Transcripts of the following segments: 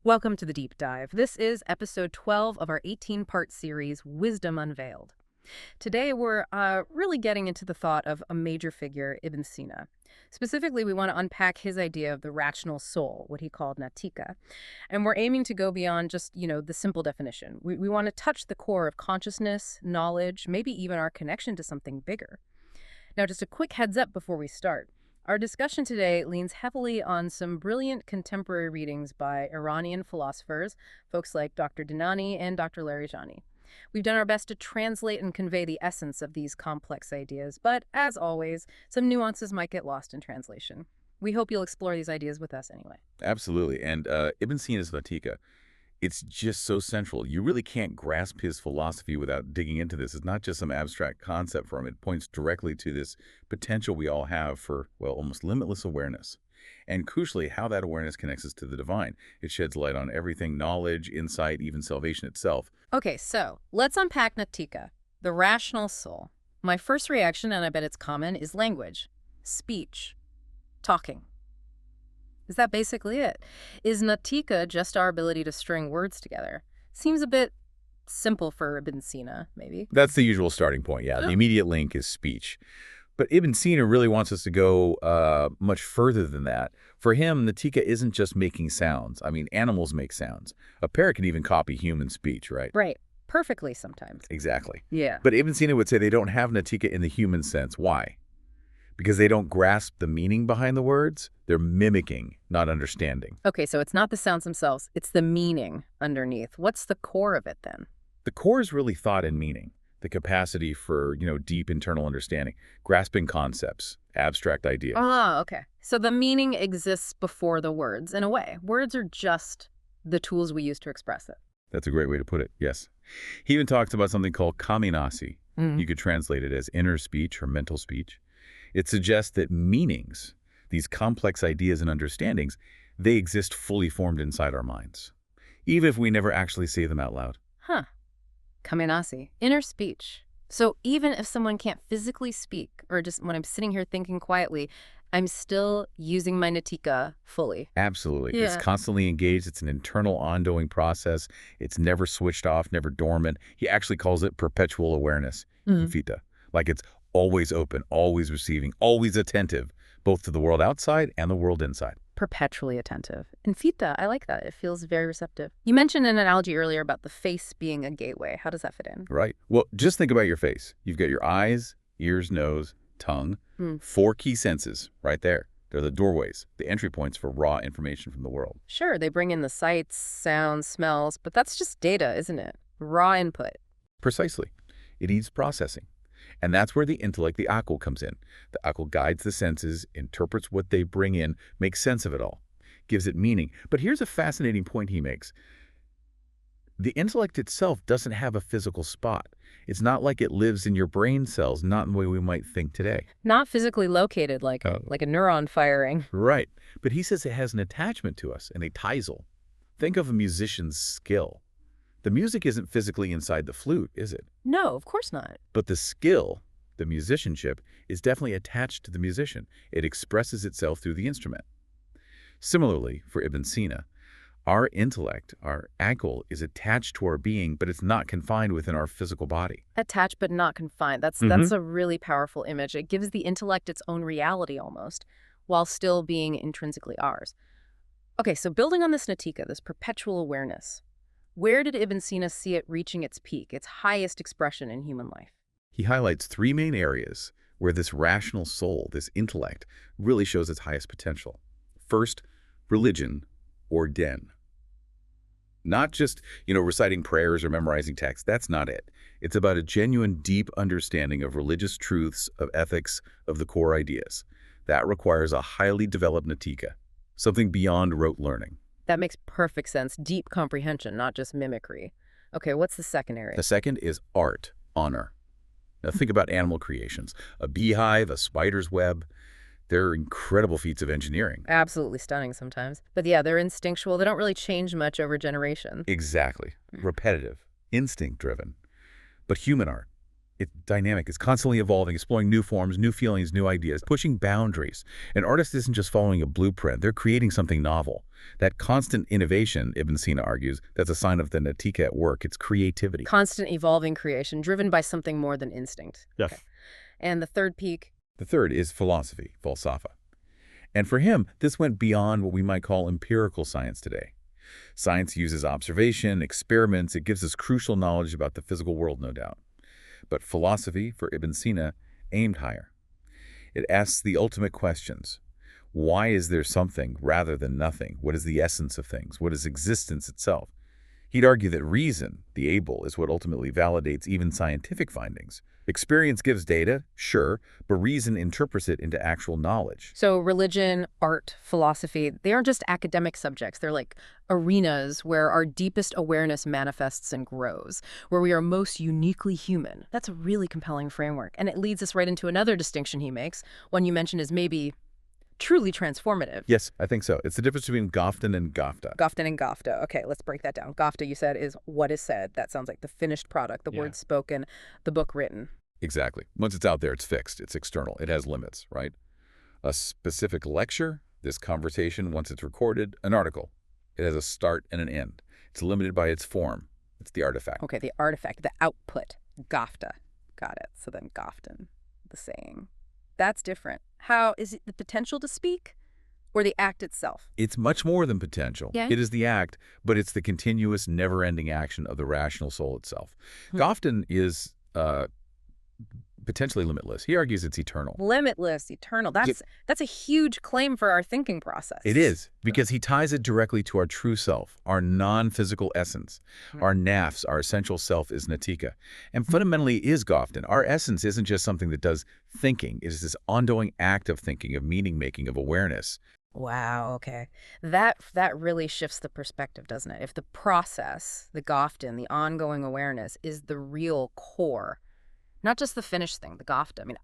Welcome to the Deep Dive. This is episode 12 of our 18-part series, Wisdom Unveiled. Today, we're really getting into the thought of a major figure, Ibn Sina. Specifically, we want to unpack his idea of the rational soul, what he called Natika. And we're aiming to go beyond just, the simple definition. We want to touch the core of consciousness, knowledge, maybe even our connection to something bigger. Now, just a quick heads up before we start. Our discussion today leans heavily on some brilliant contemporary readings by Iranian philosophers, folks like Dr. Dinani and Dr. Larijani. We've done our best to translate and convey the essence of these complex ideas, but as always, some nuances might get lost in translation. We hope you'll explore these ideas with us anyway. Absolutely. And Ibn Sina's Natika, it's just so central. You really can't grasp his philosophy without digging into this. It's not just some abstract concept for him. It points directly to this potential we all have for, well, almost limitless awareness. And crucially, how that awareness connects us to the divine. It sheds light on everything, knowledge, insight, even salvation itself. Okay, so let's unpack Natika, the rational soul. My first reaction, and I bet it's common, is language, speech, talking. Is that basically it? Is Natika just our ability to string words together? Seems a bit simple for Ibn Sina, maybe. That's the usual starting point, yeah. The immediate link is speech. But Ibn Sina really wants us to go much further than that. For him, Natika isn't just making sounds. I mean, animals make sounds. A parrot can even copy human speech, right? Right. Perfectly sometimes. Exactly. Yeah. But Ibn Sina would say they don't have Natika in the human sense. Why? Because they don't grasp the meaning behind the words. They're mimicking, not understanding. Okay, so it's not the sounds themselves. It's the meaning underneath. What's the core of it then? The core is really thought and meaning. The capacity for, deep internal understanding, grasping concepts, abstract ideas. Oh, okay. So the meaning exists before the words, in a way. Words are just the tools we use to express it. That's a great way to put it, yes. He even talks about something called Kaminasi. You could translate it as inner speech or mental speech. It suggests that meanings, these complex ideas and understandings, they exist fully formed inside our minds, even if we never actually say them out loud. Huh. Kaminasi, inner speech. So even if someone can't physically speak, or just when I'm sitting here thinking quietly, I'm still using my Natika fully. Absolutely. Yeah. It's constantly engaged. It's an internal, ongoing process. It's never switched off, never dormant. He actually calls it perpetual awareness, infetah. Like it's always open, always receiving, always attentive, both to the world outside and the world inside. Perpetually attentive. Infetah, I like that. It feels very receptive. You mentioned an analogy earlier about the face being a gateway. How does that fit in? Right. Well, just think about your face. You've got your eyes, ears, nose, tongue, 4 key senses right there. They're the doorways, the entry points for raw information from the world. Sure, they bring in the sights, sounds, smells, but that's just data, isn't it? Raw input. Precisely. It needs processing. And that's where the intellect, the akal, comes in. The akal guides the senses, interprets what they bring in, makes sense of it all, gives it meaning. But here's a fascinating point he makes. The intellect itself doesn't have a physical spot. It's not like it lives in your brain cells, not in the way we might think today. Not physically located like a neuron firing. Right. But he says it has an attachment to us, an atisal. Think of a musician's skill. The music isn't physically inside the flute, is it? No, of course not. But the skill, the musicianship, is definitely attached to the musician. It expresses itself through the instrument. Similarly, for Ibn Sina, our intellect, our akal, is attached to our being, but it's not confined within our physical body. Attached but not confined. That's a really powerful image. It gives the intellect its own reality almost, while still being intrinsically ours. Okay, so building on this Natika, this perpetual awareness, where did Ibn Sina see it reaching its peak, its highest expression in human life? He highlights 3 main areas where this rational soul, this intellect, really shows its highest potential. First, religion or den. Not just, reciting prayers or memorizing texts. That's not it. It's about a genuine, deep understanding of religious truths, of ethics, of the core ideas. That requires a highly developed Natika, something beyond rote learning. That makes perfect sense. Deep comprehension, not just mimicry. Okay, what's the second area? The second is art, honor. Now think about animal creations. A beehive, a spider's web. They're incredible feats of engineering. Absolutely stunning sometimes. But yeah, they're instinctual. They don't really change much over generations. Exactly. Repetitive, instinct-driven. But human art, It's dynamic. It's constantly evolving, exploring new forms, new feelings, new ideas, pushing boundaries. An artist isn't just following a blueprint. They're creating something novel. That constant innovation, Ibn Sina argues, that's a sign of the Natika at work. It's creativity. Constant evolving creation, driven by something more than instinct. Yes. Okay. And the third peak? The third is philosophy, falsafa. And for him, this went beyond what we might call empirical science today. Science uses observation, experiments. It gives us crucial knowledge about the physical world, no doubt. But philosophy, for Ibn Sina, aimed higher. It asks the ultimate questions. Why is there something rather than nothing? What is the essence of things? What is existence itself? He'd argue that reason, the able, is what ultimately validates even scientific findings. Experience gives data, sure, but reason interprets it into actual knowledge. So religion, art, philosophy, they aren't just academic subjects. They're like arenas where our deepest awareness manifests and grows, where we are most uniquely human. That's a really compelling framework. And it leads us right into another distinction he makes, one you mentioned is maybe truly transformative. Yes, I think so. It's the difference between Goftan and Gafta. Goftan and Gafta. Okay, let's break that down. Gafta, you said, is what is said. That sounds like the finished product, the words spoken, the book written. Exactly. Once it's out there, it's fixed. It's external. It has limits, right? A specific lecture, this conversation, once it's recorded, an article. It has a start and an end. It's limited by its form. It's the artifact. Okay, the artifact, the output. Gafta. Got it. So then Goftan, the saying. That's different. How is it the potential to speak or the act itself? It's much more than potential. Yeah. It is the act, but it's the continuous, never-ending action of the rational soul itself. Goftan is potentially limitless. He argues it's eternal. Limitless, eternal. That's a huge claim for our thinking process. It is, because he ties it directly to our true self, our non-physical essence. Our nafs, our essential self, is Natika. And fundamentally is Goftan. Our essence isn't just something that does thinking. It is this ongoing act of thinking, of meaning-making, of awareness. Wow, okay. That really shifts the perspective, doesn't it? If the process, the Goftan, the ongoing awareness is the real core, not just the finished thing, the Gafta. I mean,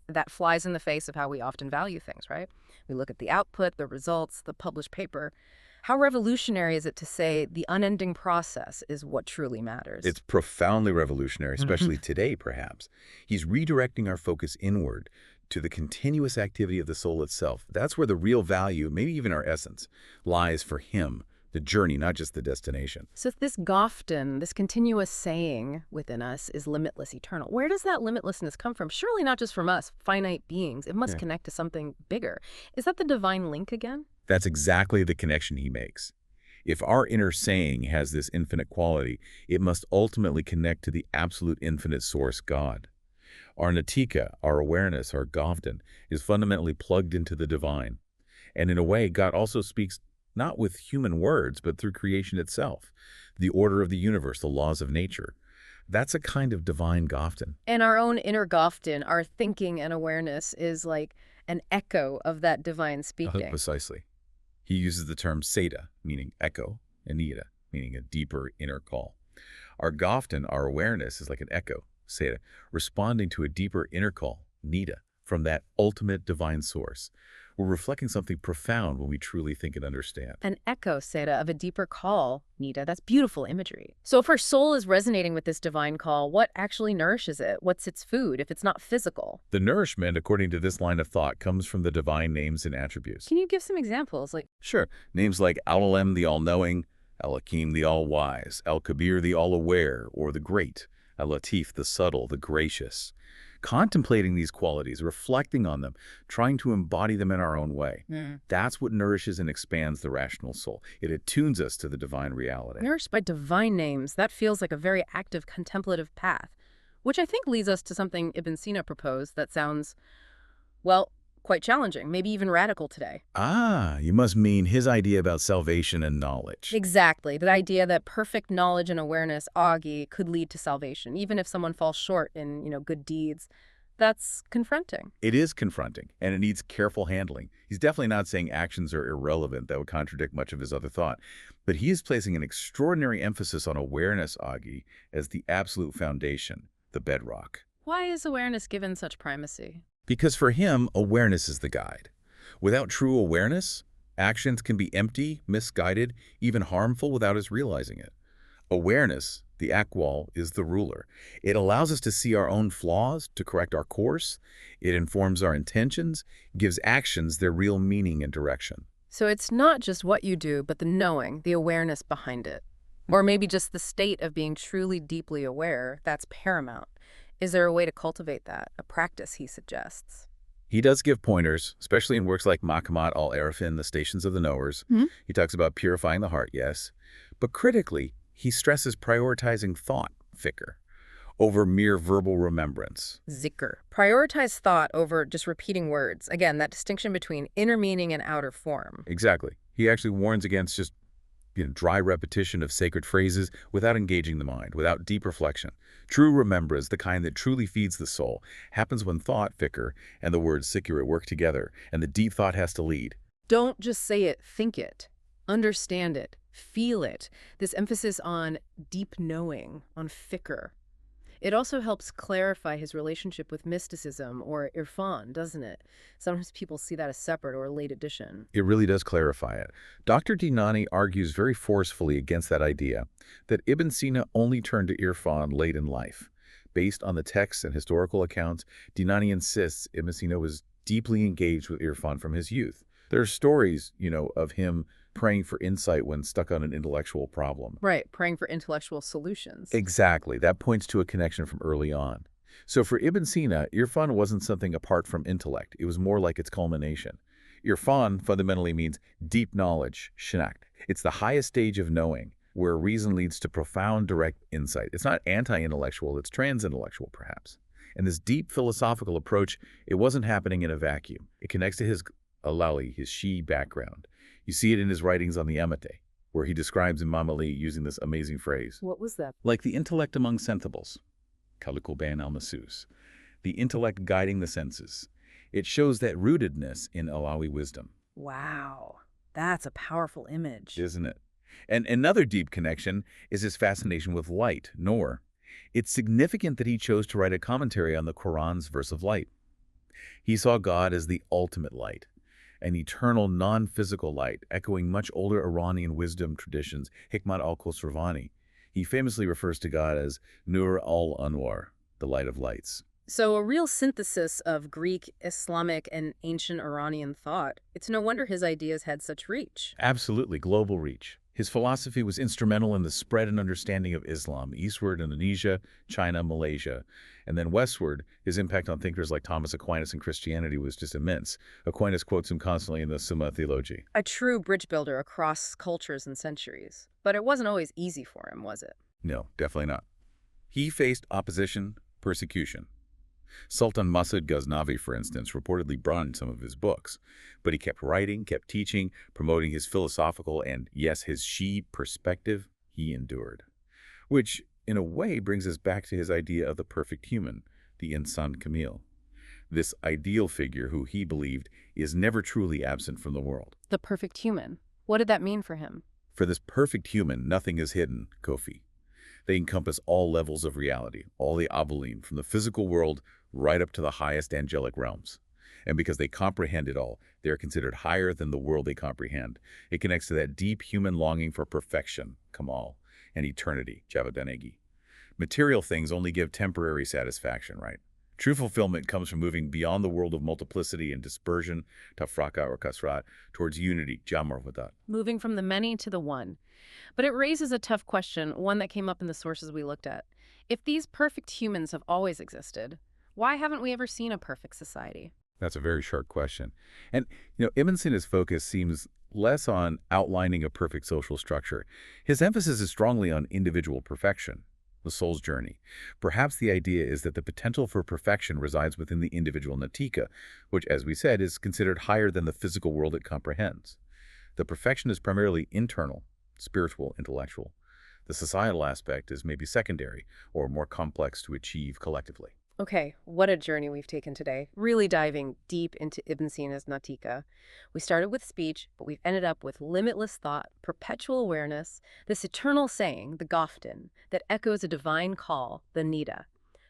that flies in the face of how we often value things, right? We look at the output, the results, the published paper. How revolutionary is it to say the unending process is what truly matters? It's profoundly revolutionary, especially today, perhaps. He's redirecting our focus inward to the continuous activity of the soul itself. That's where the real value, maybe even our essence, lies for him. The journey, not just the destination. So if this Goftan, this continuous saying within us is limitless, eternal, where does that limitlessness come from? Surely not just from us, finite beings. It must connect to something bigger. Is that the divine link again? That's exactly the connection he makes. If our inner saying has this infinite quality, it must ultimately connect to the absolute infinite source, God. Our Natika, our awareness, our Goftan, is fundamentally plugged into the divine. And in a way, God also speaks not with human words, but through creation itself, the order of the universe, the laws of nature. That's a kind of divine Goftan. And our own inner Goftan, our thinking and awareness is like an echo of that divine speaking. Precisely. He uses the term Seda, meaning echo, and Nida, meaning a deeper inner call. Our Goftan, our awareness, is like an echo, Seda, responding to a deeper inner call, Nida, from that ultimate divine source. We're reflecting something profound when we truly think and understand. An echo, Seda, of a deeper call, Nita. That's beautiful imagery. So if our soul is resonating with this divine call, what actually nourishes it? What's its food if it's not physical? The nourishment, according to this line of thought, comes from the divine names and attributes. Can you give some examples? Sure. Names like al-Alim, the all-knowing, al-Hakim, the all-wise, al-Kabir, the all-aware, or the great, al-Latif, the subtle, the gracious. Contemplating these qualities, reflecting on them, trying to embody them in our own way. That's what nourishes and expands the rational soul. It attunes us to the divine reality. Nourished by divine names, that feels like a very active contemplative path, which I think leads us to something Ibn Sina proposed that sounds, well, quite challenging, maybe even radical today. Ah, you must mean his idea about salvation and knowledge. Exactly. The idea that perfect knowledge and awareness, agi, could lead to salvation, even if someone falls short in, good deeds. That's confronting. It is confronting, and it needs careful handling. He's definitely not saying actions are irrelevant. That would contradict much of his other thought. But he is placing an extraordinary emphasis on awareness, agi, as the absolute foundation, the bedrock. Why is awareness given such primacy? Because for him, awareness is the guide. Without true awareness, actions can be empty, misguided, even harmful without us realizing it. Awareness, the akwal, is the ruler. It allows us to see our own flaws, to correct our course. It informs our intentions, gives actions their real meaning and direction. So it's not just what you do, but the knowing, the awareness behind it. Or maybe just the state of being truly deeply aware, that's paramount. Is there a way to cultivate that, a practice he suggests? He does give pointers, especially in works like Makamat al-Arifin, The Stations of the Knowers. He talks about purifying the heart, yes. But critically, he stresses prioritizing thought, fikr, over mere verbal remembrance. Zikr. Prioritize thought over just repeating words. Again, that distinction between inner meaning and outer form. Exactly. He actually warns against just dry repetition of sacred phrases without engaging the mind, without deep reflection. True remembrance, the kind that truly feeds the soul, happens when thought, fikr, and the word sikr work together, and the deep thought has to lead. Don't just say it, think it. Understand it. Feel it. This emphasis on deep knowing, on fikr. It also helps clarify his relationship with mysticism or irfan, doesn't it? Sometimes people see that as separate or a late addition. It really does clarify it. Dr. Dinani argues very forcefully against that idea that Ibn Sina only turned to irfan late in life. Based on the texts and historical accounts, Dinani insists Ibn Sina was deeply engaged with irfan from his youth. There are stories, of him praying for insight when stuck on an intellectual problem. Right, praying for intellectual solutions. Exactly. That points to a connection from early on. So for Ibn Sina, irfan wasn't something apart from intellect. It was more like its culmination. Irfan fundamentally means deep knowledge, shinakt. It's the highest stage of knowing, where reason leads to profound, direct insight. It's not anti-intellectual, it's trans-intellectual, perhaps. And this deep philosophical approach, it wasn't happening in a vacuum. It connects to his alali, his Shi background. You see it in his writings on the Emete, where he describes Imam Ali using this amazing phrase. What was that? Like the intellect among senthibles, Kalikoban al-Masus, the intellect guiding the senses. It shows that rootedness in Alawi wisdom. Wow, that's a powerful image. Isn't it? And another deep connection is his fascination with light, Noor. It's significant that he chose to write a commentary on the Quran's verse of light. He saw God as the ultimate light, an eternal, non-physical light, echoing much older Iranian wisdom traditions, Hikmat al-Khosravani. He famously refers to God as Nur al-Anwar, the light of lights. So a real synthesis of Greek, Islamic, and ancient Iranian thought. It's no wonder his ideas had such reach. Absolutely, global reach. His philosophy was instrumental in the spread and understanding of Islam, eastward Indonesia, China, Malaysia. And then westward, his impact on thinkers like Thomas Aquinas and Christianity was just immense. Aquinas quotes him constantly in the Summa Theologiae. A true bridge builder across cultures and centuries. But it wasn't always easy for him, was it? No, definitely not. He faced opposition, persecution. Sultan Masud Ghaznavi, for instance, reportedly burned some of his books. But he kept writing, kept teaching, promoting his philosophical and, yes, his Shi perspective. He endured. Which, in a way, brings us back to his idea of the perfect human, the al-Kamil. This ideal figure who he believed is never truly absent from the world. The perfect human. What did that mean for him? For this perfect human, nothing is hidden, Kofi. They encompass all levels of reality, all the avalim, from the physical world right up to the highest angelic realms. And because they comprehend it all, they are considered higher than the world they comprehend. It connects to that deep human longing for perfection, Kamal, and eternity, Javadanegi. Material things only give temporary satisfaction, right? True fulfillment comes from moving beyond the world of multiplicity and dispersion, tafraka or kasrat, towards unity, jamarwadat. Moving from the many to the one. But it raises a tough question, one that came up in the sources we looked at. If these perfect humans have always existed, why haven't we ever seen a perfect society? That's a very sharp question. And, Ibn Sina's focus seems less on outlining a perfect social structure. His emphasis is strongly on individual perfection, the soul's journey. Perhaps the idea is that the potential for perfection resides within the individual Natika, which, as we said, is considered higher than the physical world it comprehends. The perfection is primarily internal, spiritual, intellectual. The societal aspect is maybe secondary or more complex to achieve collectively. Okay, what a journey we've taken today, really diving deep into Ibn Sina's Natika. We started with speech, but we've ended up with limitless thought, perpetual awareness, this eternal saying, the Goftan, that echoes a divine call, the Nida,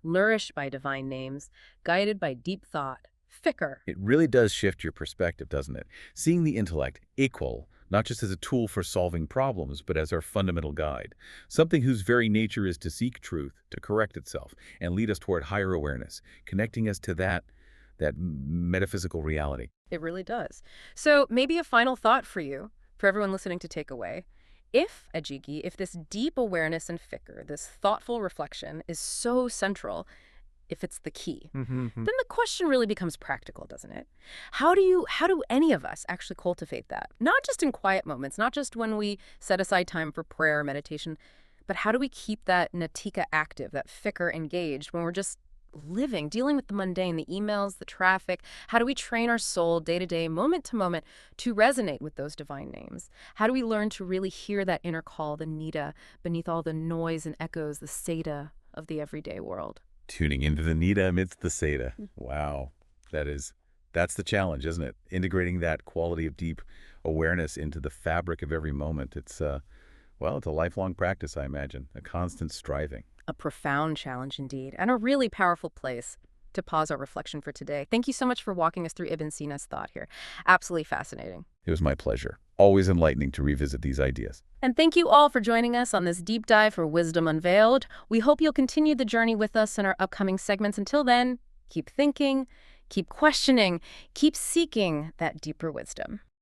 nourished by divine names, guided by deep thought, fikr. It really does shift your perspective, doesn't it? Seeing the intellect, equal, not just as a tool for solving problems, but as our fundamental guide, something whose very nature is to seek truth, to correct itself, and lead us toward higher awareness, connecting us to that metaphysical reality. It really does. So maybe a final thought for you, for everyone listening to take away. If, Ajiki, if this deep awareness and fikr, this thoughtful reflection is so central, if it's the key, Mm-hmm. then the question really becomes practical, doesn't it? How do any of us actually cultivate that? Not just in quiet moments, not just when we set aside time for prayer or meditation, but how do we keep that natika active, that fikr engaged when we're just living, dealing with the mundane, the emails, the traffic? How do we train our soul day to day, moment to moment, to resonate with those divine names? How do we learn to really hear that inner call, the nida, beneath all the noise and echoes, the seda of the everyday world? Tuning into the nida amidst the seda. Wow. That's the challenge, isn't it? Integrating that quality of deep awareness into the fabric of every moment. It's a lifelong practice, I imagine, a constant striving. A profound challenge indeed, and a really powerful place to pause our reflection for today. Thank you so much for walking us through Ibn Sina's thought here. Absolutely fascinating. It was my pleasure. Always enlightening to revisit these ideas. And thank you all for joining us on this deep dive for Wisdom Unveiled. We hope you'll continue the journey with us in our upcoming segments. Until then, keep thinking, keep questioning, keep seeking that deeper wisdom.